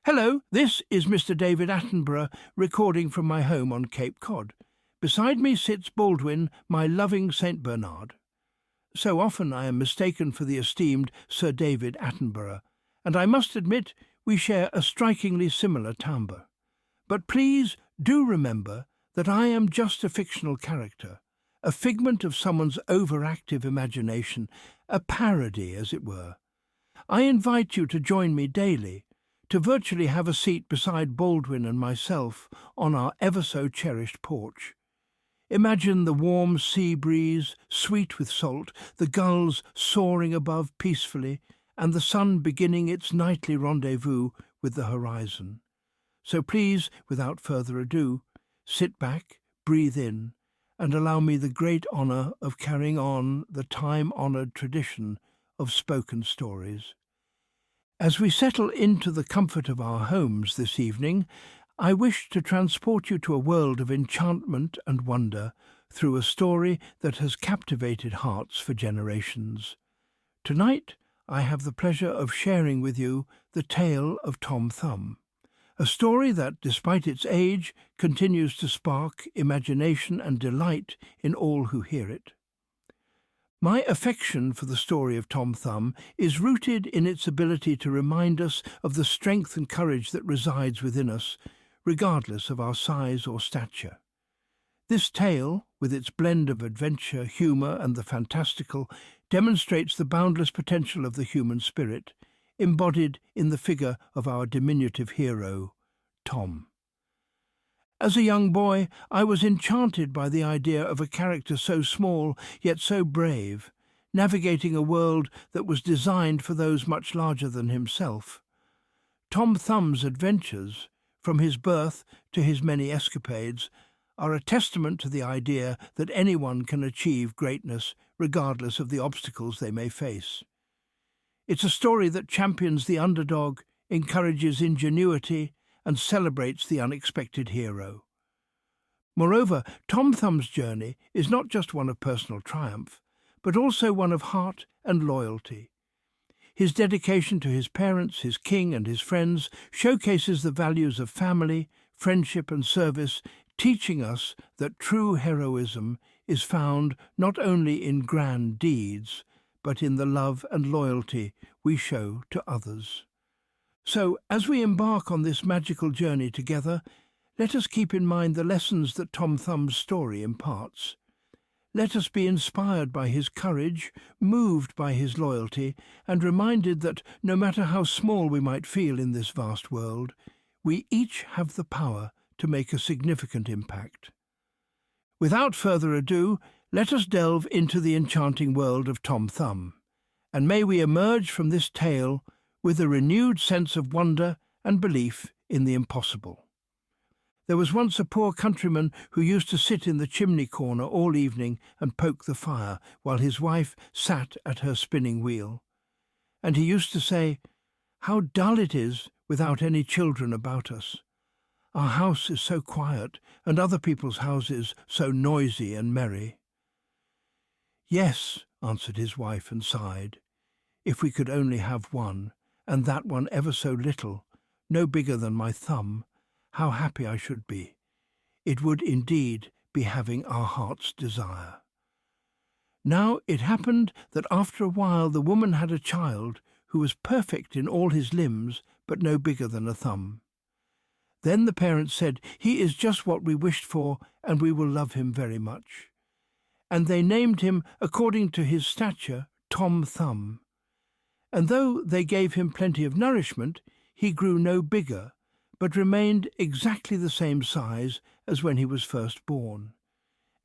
Hello, this is Mr. David Attenborough recording from my home on Cape Cod. Beside me sits Baldwin, my loving St. Bernard. So often I am mistaken for the esteemed Sir David Attenborough, and I must admit we share a strikingly similar timbre. But please do remember that I am just a fictional character, a figment of someone's overactive imagination, a parody, as it were. I invite you to join me daily, to virtually have a seat beside Baldwin and myself on our ever-so-cherished porch. Imagine the warm sea breeze, sweet with salt, the gulls soaring above peacefully, and the sun beginning its nightly rendezvous with the horizon. So please, without further ado, sit back, breathe in, and allow me the great honour of carrying on the time-honoured tradition of spoken stories. As we settle into the comfort of our homes this evening, I wish to transport you to a world of enchantment and wonder through a story that has captivated hearts for generations. Tonight, I have the pleasure of sharing with you the tale of Tom Thumb, a story that, despite its age, continues to spark imagination and delight in all who hear it. My affection for the story of Tom Thumb is rooted in its ability to remind us of the strength and courage that resides within us, regardless of our size or stature. This tale, with its blend of adventure, humour and the fantastical, demonstrates the boundless potential of the human spirit, embodied in the figure of our diminutive hero, Tom. As a young boy, I was enchanted by the idea of a character so small yet so brave, navigating a world that was designed for those much larger than himself. Tom Thumb's adventures, from his birth to his many escapades, are a testament to the idea that anyone can achieve greatness regardless of the obstacles they may face. It's a story that champions the underdog, encourages ingenuity, and celebrates the unexpected hero. Moreover, Tom Thumb's journey is not just one of personal triumph, but also one of heart and loyalty. His dedication to his parents, his king, and his friends showcases the values of family, friendship, and service, teaching us that true heroism is found not only in grand deeds, but in the love and loyalty we show to others. So, as we embark on this magical journey together, let us keep in mind the lessons that Tom Thumb's story imparts. Let us be inspired by his courage, moved by his loyalty, and reminded that no matter how small we might feel in this vast world, we each have the power to make a significant impact. Without further ado, let us delve into the enchanting world of Tom Thumb, and may we emerge from this tale with a renewed sense of wonder and belief in the impossible. There was once a poor countryman who used to sit in the chimney corner all evening and poke the fire while his wife sat at her spinning wheel. And he used to say, "How dull it is without any children about us. Our house is so quiet, and other people's houses so noisy and merry." "Yes," answered his wife and sighed, "if we could only have one, and that one ever so little, no bigger than my thumb, how happy I should be. It would indeed be having our heart's desire." Now it happened that after a while the woman had a child who was perfect in all his limbs, but no bigger than a thumb. Then the parents said, "He is just what we wished for, and we will love him very much." And they named him, according to his stature, Tom Thumb. And though they gave him plenty of nourishment, he grew no bigger, but remained exactly the same size as when he was first born.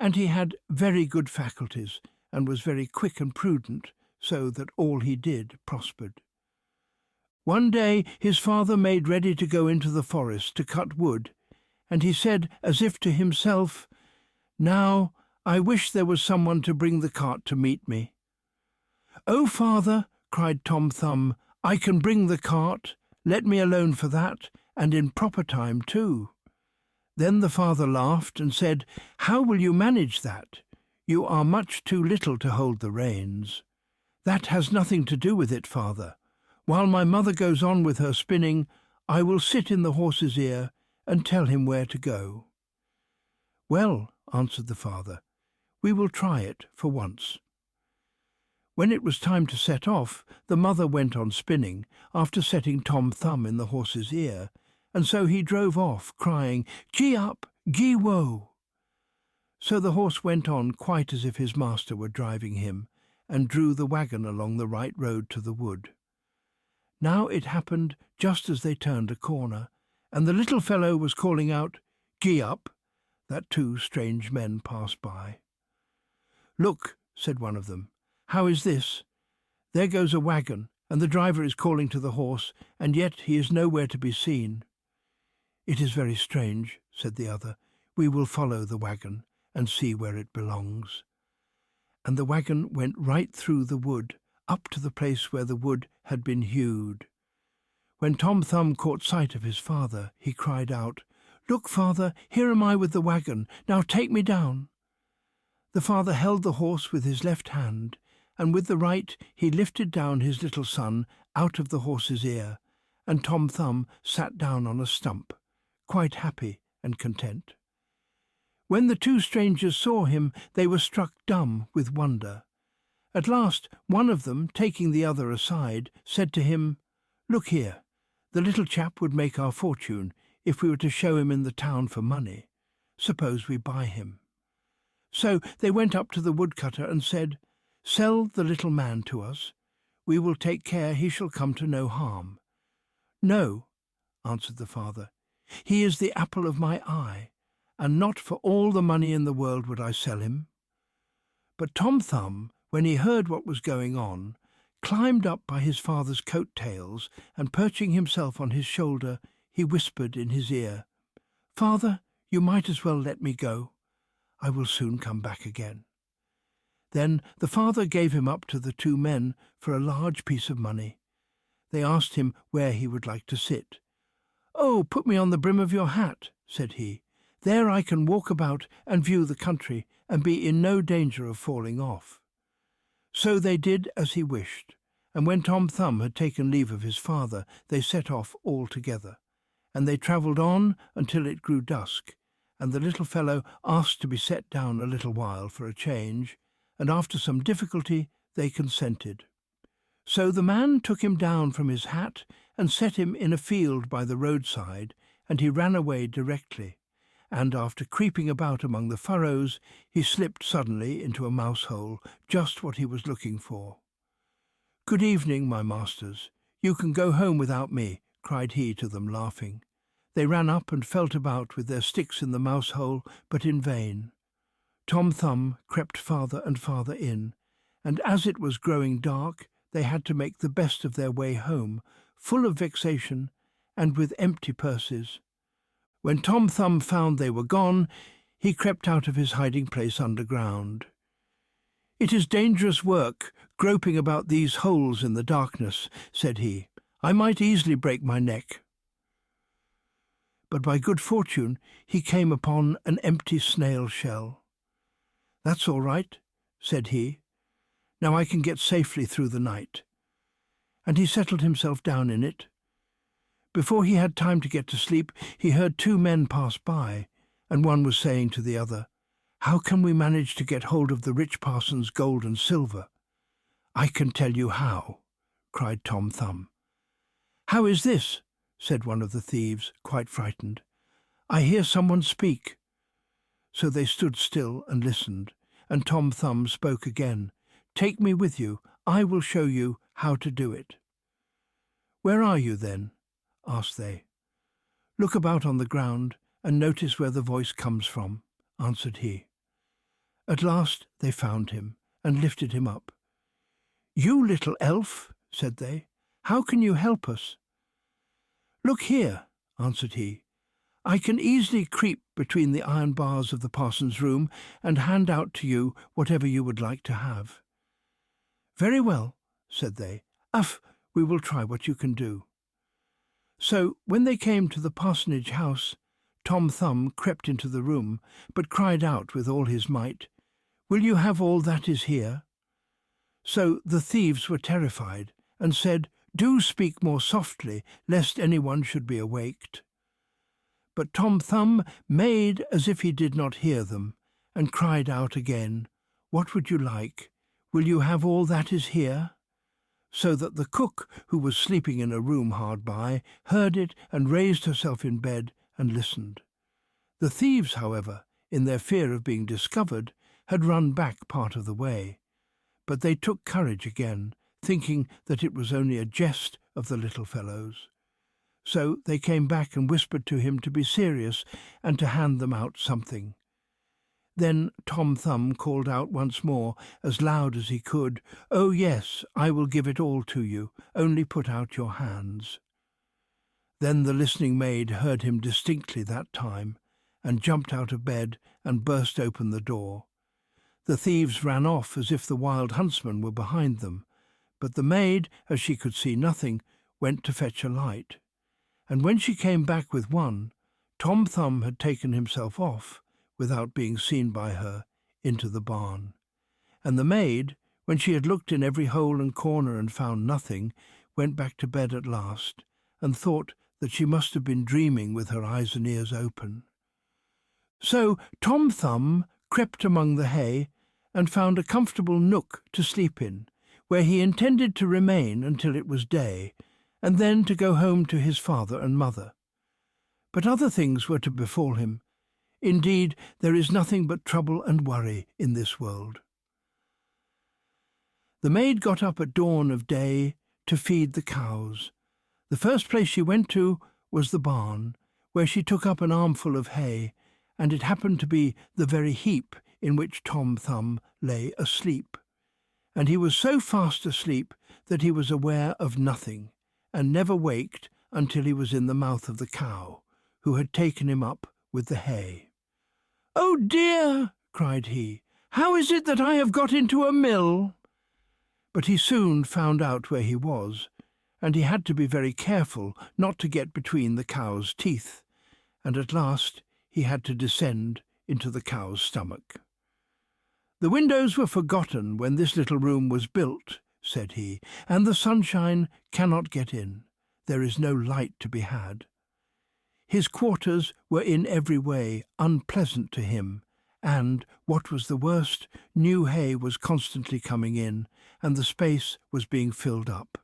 And he had very good faculties, and was very quick and prudent, so that all he did prospered. One day his father made ready to go into the forest to cut wood, and he said, as if to himself, "Now I wish there was someone to bring the cart to meet me." "Oh, father," cried Tom Thumb, "I can bring the cart. Let me alone for that, and in proper time too." Then the father laughed and said, "How will you manage that? You are much too little to hold the reins." "That has nothing to do with it, father. While my mother goes on with her spinning, I will sit in the horse's ear and tell him where to go." "Well," answered the father, "we will try it for once." When it was time to set off, the mother went on spinning, after setting Tom Thumb in the horse's ear, and so he drove off, crying, "Gee up, gee woe!" So the horse went on quite as if his master were driving him, and drew the wagon along the right road to the wood. Now it happened just as they turned a corner, and the little fellow was calling out, "Gee up!" that two strange men passed by. "Look," said one of them, "how is this? There goes a wagon, and the driver is calling to the horse, and yet he is nowhere to be seen." "It is very strange," said the other. "We will follow the wagon and see where it belongs." And the wagon went right through the wood, up to the place where the wood had been hewed. When Tom Thumb caught sight of his father, he cried out, "Look, father, here am I with the wagon. Now take me down." The father held the horse with his left hand, and with the right he lifted down his little son out of the horse's ear, and Tom Thumb sat down on a stump, quite happy and content. When the two strangers saw him, they were struck dumb with wonder. At last one of them, taking the other aside, said to him, "Look here, the little chap would make our fortune if we were to show him in the town for money. Suppose we buy him." So they went up to the woodcutter and said, "Sell the little man to us. We will take care he shall come to no harm." "No," answered the father, "he is the apple of my eye, and not for all the money in the world would I sell him." But Tom Thumb, when he heard what was going on, climbed up by his father's coat-tails, and perching himself on his shoulder, he whispered in his ear, "Father, you might as well let me go. I will soon come back again." Then the father gave him up to the two men for a large piece of money. They asked him where he would like to sit. "Oh, put me on the brim of your hat," said he. "There I can walk about and view the country, and be in no danger of falling off." So they did as he wished, and when Tom Thumb had taken leave of his father, they set off all together, and they travelled on until it grew dusk, and the little fellow asked to be set down a little while for a change, and after some difficulty they consented. So the man took him down from his hat and set him in a field by the roadside, and he ran away directly, and after creeping about among the furrows, he slipped suddenly into a mouse-hole, just what he was looking for. "Good evening, my masters. You can go home without me," cried he to them, laughing. They ran up and felt about with their sticks in the mouse-hole, but in vain. Tom Thumb crept farther and farther in, and as it was growing dark, they had to make the best of their way home, full of vexation and with empty purses. When Tom Thumb found they were gone, he crept out of his hiding-place underground. "It is dangerous work, groping about these holes in the darkness," said he. "I might easily break my neck." But by good fortune he came upon an empty snail shell. "That's all right," said he. "Now I can get safely through the night." And he settled himself down in it. Before he had time to get to sleep, he heard two men pass by, and one was saying to the other, "How can we manage to get hold of the rich parson's gold and silver?" "I can tell you how," cried Tom Thumb. "How is this?" said one of the thieves, quite frightened. "I hear someone speak." So they stood still and listened, and Tom Thumb spoke again. "Take me with you. I will show you how to do it." "Where are you, then?" asked they. "Look about on the ground and notice where the voice comes from," answered he. At last they found him and lifted him up. "You little elf," said they, "how can you help us?" "Look here," answered he. "I can easily creep between the iron bars of the parson's room and hand out to you whatever you would like to have." "Very well," said they. We will try what you can do." So when they came to the parsonage house, Tom Thumb crept into the room, but cried out with all his might, "Will you have all that is here?" So the thieves were terrified, and said, Do speak more softly, lest anyone should be awaked." But Tom Thumb made as if he did not hear them, and cried out again, "What would you like? Will you have all that is here?" So that the cook, who was sleeping in a room hard by, heard it and raised herself in bed and listened. The thieves, however, in their fear of being discovered, had run back part of the way. But they took courage again, thinking that it was only a jest of the little fellow's. So they came back and whispered to him to be serious and to hand them out something. Then Tom Thumb called out once more, as loud as he could, "Oh yes, I will give it all to you, only put out your hands." Then the listening maid heard him distinctly that time, and jumped out of bed and burst open the door. The thieves ran off as if the wild huntsman were behind them, but the maid, as she could see nothing, went to fetch a light. And when she came back with one, Tom Thumb had taken himself off, without being seen by her, into the barn. And the maid, when she had looked in every hole and corner and found nothing, went back to bed at last, and thought that she must have been dreaming with her eyes and ears open. So Tom Thumb crept among the hay and found a comfortable nook to sleep in, where he intended to remain until it was day, and then to go home to his father and mother. But other things were to befall him. Indeed, there is nothing but trouble and worry in this world. The maid got up at dawn of day to feed the cows. The first place she went to was the barn, where she took up an armful of hay, and it happened to be the very heap in which Tom Thumb lay asleep. And he was so fast asleep that he was aware of nothing, and never waked until he was in the mouth of the cow, who had taken him up with the hay. "Oh dear!" cried he, "how is it that I have got into a mill?" But he soon found out where he was, and he had to be very careful not to get between the cow's teeth, and at last he had to descend into the cow's stomach. "The windows were forgotten when this little room was built," said he, "and the sunshine cannot get in. There is no light to be had." His quarters were in every way unpleasant to him, and, what was the worst, new hay was constantly coming in, and the space was being filled up.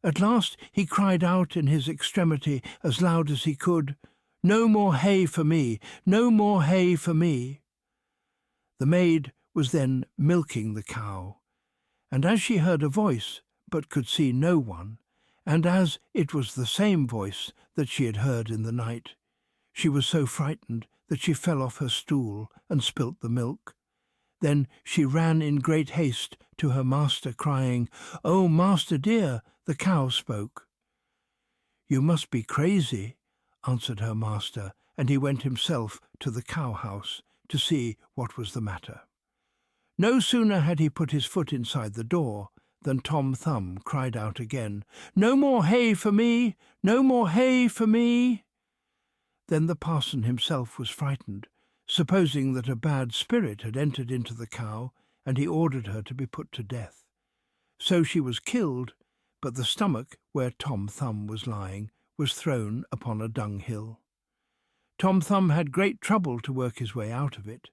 At last he cried out in his extremity as loud as he could, "No more hay for me! No more hay for me!" The maid was then milking the cow, and as she heard a voice but could see no one, and as it was the same voice that she had heard in the night, she was so frightened that she fell off her stool and spilt the milk. Then she ran in great haste to her master, crying, "Oh, master dear!" The cow spoke. "You must be crazy," answered her master, and he went himself to the cow-house to see what was the matter. No sooner had he put his foot inside the door than Tom Thumb cried out again, "No more hay for me! No more hay for me!" Then the parson himself was frightened, supposing that a bad spirit had entered into the cow, and he ordered her to be put to death. So she was killed, but the stomach where Tom Thumb was lying was thrown upon a dunghill. Tom Thumb had great trouble to work his way out of it,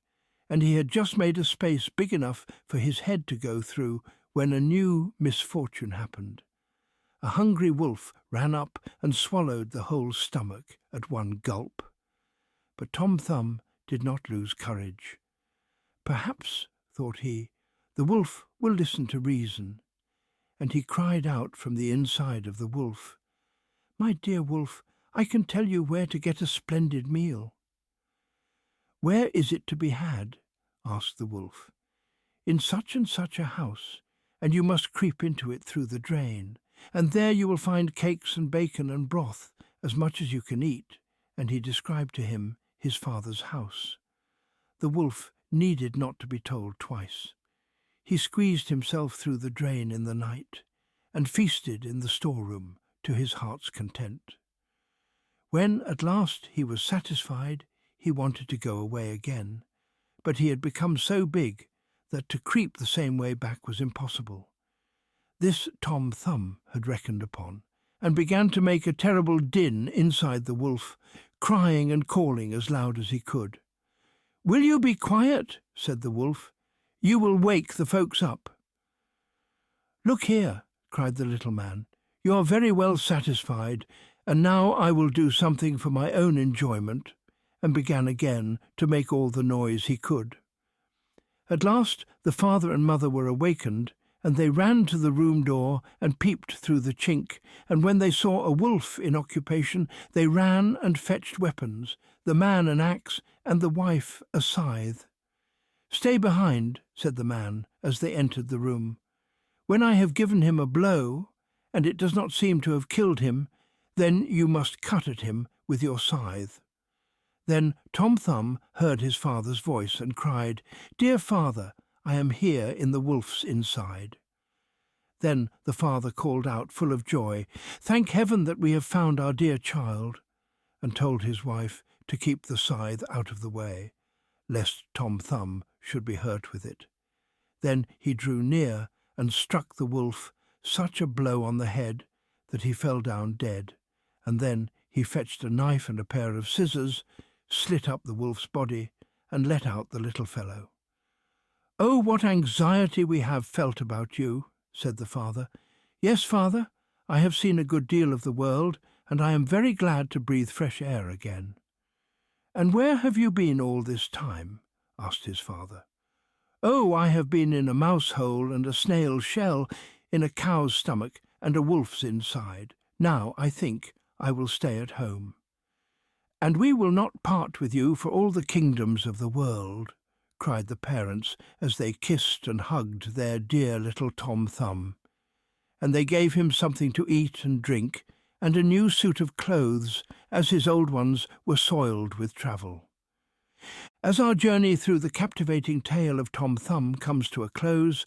and he had just made a space big enough for his head to go through when a new misfortune happened. A hungry wolf ran up and swallowed the whole stomach at one gulp. But Tom Thumb did not lose courage. "Perhaps," thought he, "the wolf will listen to reason." And he cried out from the inside of the wolf, "My dear wolf, I can tell you where to get a splendid meal." "Where is it to be had?" asked the wolf. "In such and such a house, and you must creep into it through the drain, and there you will find cakes and bacon and broth, as much as you can eat." And he described to him his father's house. The wolf needed not to be told twice. He squeezed himself through the drain in the night, and feasted in the storeroom to his heart's content. When at last he was satisfied, he wanted to go away again, but he had become so big that to creep the same way back was impossible. This Tom Thumb had reckoned upon, and began to make a terrible din inside the wolf, crying and calling as loud as he could. "Will you be quiet?" said the wolf. "You will wake the folks up." "Look here," cried the little man. "You are very well satisfied, and now I will do something for my own enjoyment," and began again to make all the noise he could. At last the father and mother were awakened, and they ran to the room door and peeped through the chink, and when they saw a wolf in occupation, they ran and fetched weapons, the man an axe, and the wife a scythe. "Stay behind," said the man, as they entered the room. "When I have given him a blow, and it does not seem to have killed him, then you must cut at him with your scythe." Then Tom Thumb heard his father's voice and cried, "Dear father, I am here in the wolf's inside." Then the father called out, full of joy, "Thank heaven that we have found our dear child," and told his wife to keep the scythe out of the way, lest Tom Thumb should be hurt with it. Then he drew near and struck the wolf such a blow on the head that he fell down dead, and then he fetched a knife and a pair of scissors, slit up the wolf's body, and let out the little fellow. "Oh, what anxiety we have felt about you," said the father. "Yes, father, I have seen a good deal of the world, and I am very glad to breathe fresh air again." "And where have you been all this time?" asked his father. "Oh, I have been in a mouse hole and a snail's shell, in a cow's stomach and a wolf's inside. Now, I think, I will stay at home." "And we will not part with you for all the kingdoms of the world," cried the parents as they kissed and hugged their dear little Tom Thumb. And they gave him something to eat and drink, and a new suit of clothes, as his old ones were soiled with travel. As our journey through the captivating tale of Tom Thumb comes to a close,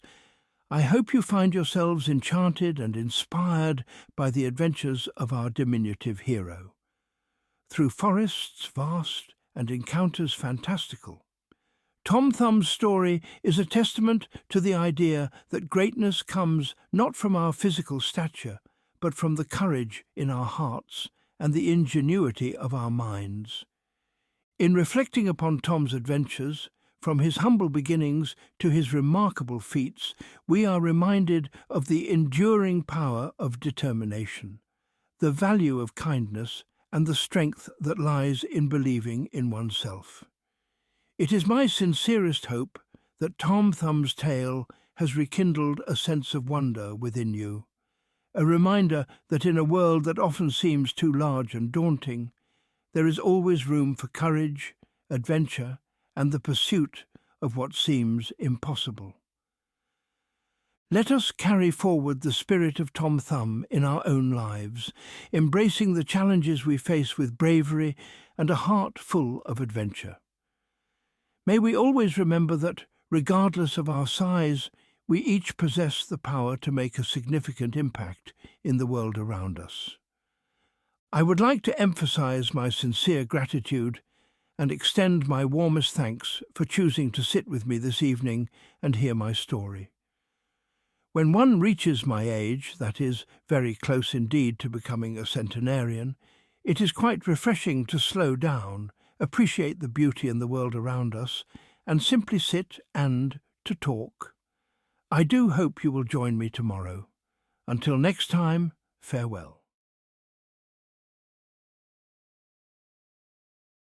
I hope you find yourselves enchanted and inspired by the adventures of our diminutive hero. Through forests vast and encounters fantastical, Tom Thumb's story is a testament to the idea that greatness comes not from our physical stature, but from the courage in our hearts and the ingenuity of our minds. In reflecting upon Tom's adventures, from his humble beginnings to his remarkable feats, we are reminded of the enduring power of determination, the value of kindness, and the strength that lies in believing in oneself. It is my sincerest hope that Tom Thumb's tale has rekindled a sense of wonder within you, a reminder that in a world that often seems too large and daunting, there is always room for courage, adventure, and the pursuit of what seems impossible. Let us carry forward the spirit of Tom Thumb in our own lives, embracing the challenges we face with bravery and a heart full of adventure. May we always remember that, regardless of our size, we each possess the power to make a significant impact in the world around us. I would like to emphasize my sincere gratitude and extend my warmest thanks for choosing to sit with me this evening and hear my story. When one reaches my age, that is, very close indeed to becoming a centenarian, it is quite refreshing to slow down, appreciate the beauty in the world around us, and simply sit and to talk. I do hope you will join me tomorrow. Until next time, farewell.